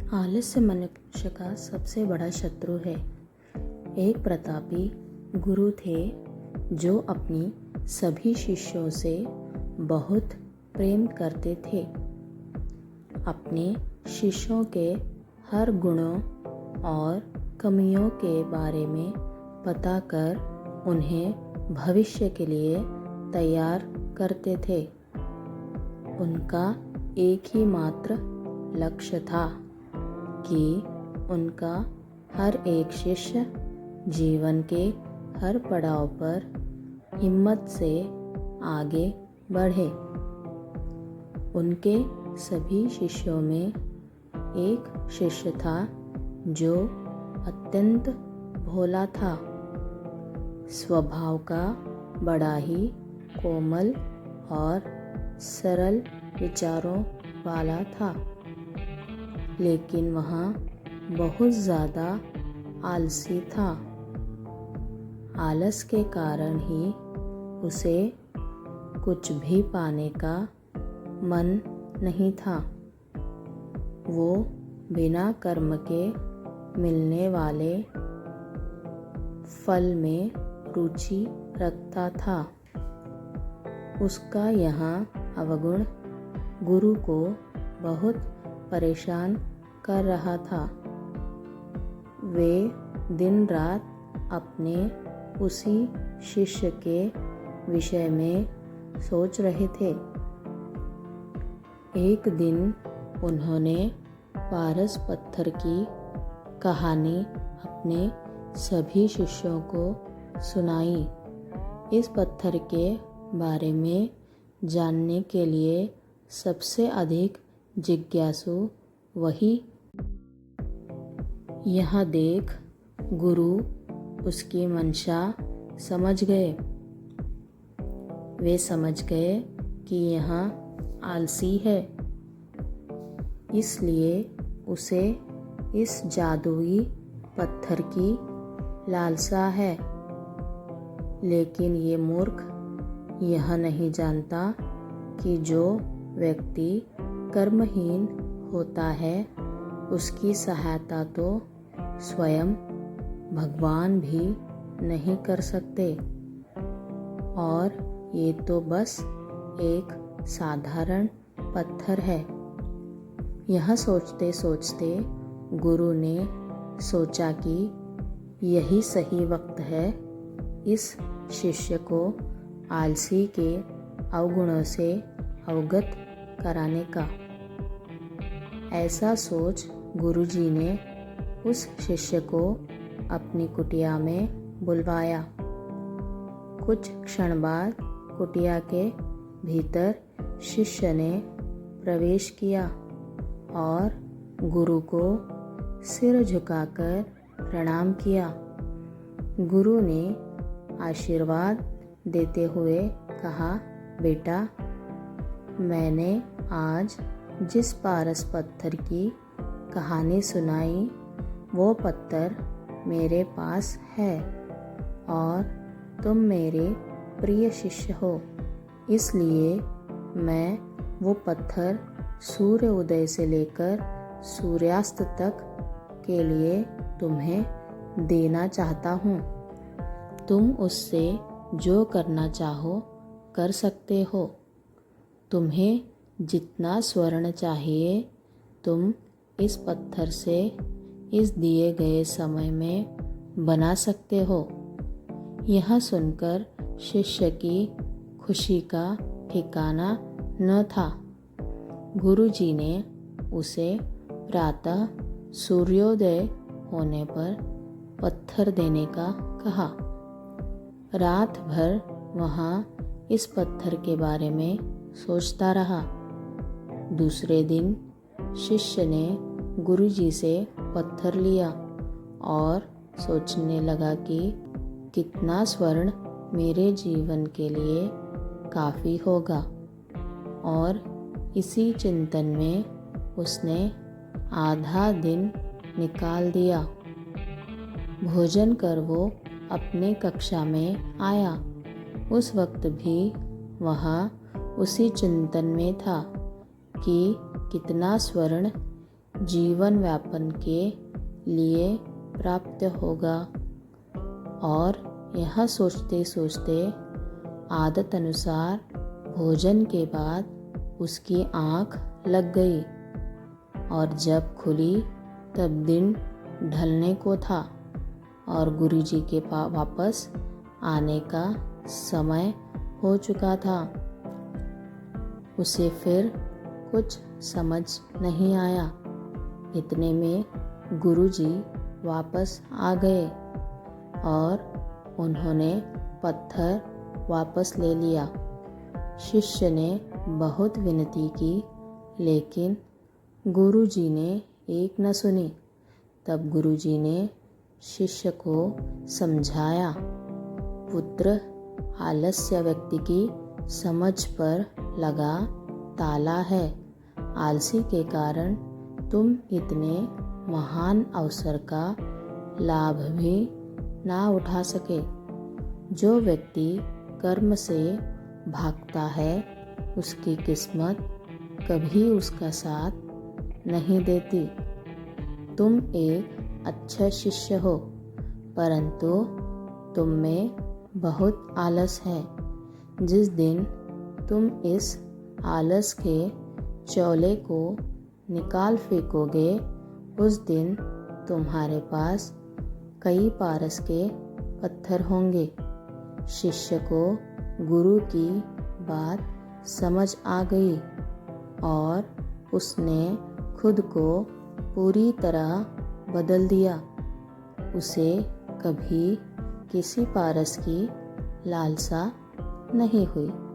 आलस्य मनुष्य का सबसे बड़ा शत्रु है। एक प्रतापी गुरु थे जो अपनी सभी शिष्यों से बहुत प्रेम करते थे। अपने शिष्यों के हर गुणों और कमियों के बारे में पता कर उन्हें भविष्य के लिए तैयार करते थे। उनका एक ही मात्र लक्ष्य था कि उनका हर एक शिष्य जीवन के हर पड़ाव पर हिम्मत से आगे बढ़े। उनके सभी शिष्यों में एक शिष्य था जो अत्यंत भोला था, स्वभाव का बड़ा ही कोमल और सरल विचारों वाला था, लेकिन वह बहुत ज़्यादा आलसी था। आलस के कारण ही उसे कुछ भी पाने का मन नहीं था। वो बिना कर्म के मिलने वाले फल में रुचि रखता था। उसका यह अवगुण गुरु को बहुत परेशान कर रहा था। वे दिन रात अपने उसी शिष्य के विषय में सोच रहे थे। एक दिन उन्होंने पारस पत्थर की कहानी अपने सभी शिष्यों को सुनाई। इस पत्थर के बारे में जानने के लिए सबसे अधिक जिज्ञासु वही। यह देख गुरु उसकी मंशा समझ गए। वे समझ गए कि यह आलसी है, इसलिए उसे इस जादुई पत्थर की लालसा है। लेकिन ये मूर्ख यह नहीं जानता कि जो व्यक्ति कर्महीन होता है उसकी सहायता तो स्वयं भगवान भी नहीं कर सकते, और ये तो बस एक साधारण पत्थर है। यह सोचते सोचते गुरु ने सोचा कि यही सही वक्त है इस शिष्य को आलसी के अवगुणों से अवगत कराने का। ऐसा सोच गुरुजी ने उस शिष्य को अपनी कुटिया में बुलवाया। कुछ क्षण बाद कुटिया के भीतर शिष्य ने प्रवेश किया और गुरु को सिर झुकाकर प्रणाम किया। गुरु ने आशीर्वाद देते हुए कहा, बेटा, मैंने आज जिस पारस पत्थर की कहानी सुनाई वो पत्थर मेरे पास है और तुम मेरे प्रिय शिष्य हो, इसलिए मैं वो पत्थर सूर्य उदय से लेकर सूर्यास्त तक के लिए तुम्हें देना चाहता हूँ। तुम उससे जो करना चाहो कर सकते हो। तुम्हें जितना स्वर्ण चाहिए तुम इस पत्थर से इस दिए गए समय में बना सकते हो। यह सुनकर शिष्य की खुशी का ठिकाना न था। गुरुजी ने उसे प्रातः सूर्योदय होने पर पत्थर देने का कहा। रात भर वहाँ इस पत्थर के बारे में सोचता रहा। दूसरे दिन शिष्य ने गुरुजी से पत्थर लिया और सोचने लगा कि कितना स्वर्ण मेरे जीवन के लिए काफ़ी होगा, और इसी चिंतन में उसने आधा दिन निकाल दिया। भोजन कर वो अपने कक्षा में आया। उस वक्त भी वह उसी चिंतन में था कि कितना स्वर्ण जीवन व्यापन के लिए प्राप्त होगा। और यह सोचते सोचते आदत अनुसार भोजन के बाद उसकी आँख लग गई और जब खुली तब दिन ढलने को था और गुरुजी के वापस आने का समय हो चुका था। उसे फिर कुछ समझ नहीं आया। इतने में गुरुजी वापस आ गए और उन्होंने पत्थर वापस ले लिया। शिष्य ने बहुत विनती की, लेकिन गुरुजी ने एक न सुनी। तब गुरुजी ने शिष्य को समझाया, पुत्र, आलस्य व्यक्ति की समझ पर लगा ताला है। आलसी के कारण तुम इतने महान अवसर का लाभ भी ना उठा सके। जो व्यक्ति कर्म से भागता है उसकी किस्मत कभी उसका साथ नहीं देती। तुम एक अच्छा शिष्य हो, परंतु तुम में बहुत आलस है। जिस दिन तुम इस आलस के चौले को निकाल फेंकोगे, उस दिन तुम्हारे पास कई पारस के पत्थर होंगे। शिष्य को गुरु की बात समझ आ गई और उसने खुद को पूरी तरह बदल दिया। उसे कभी किसी पारस की लालसा नहीं हुई।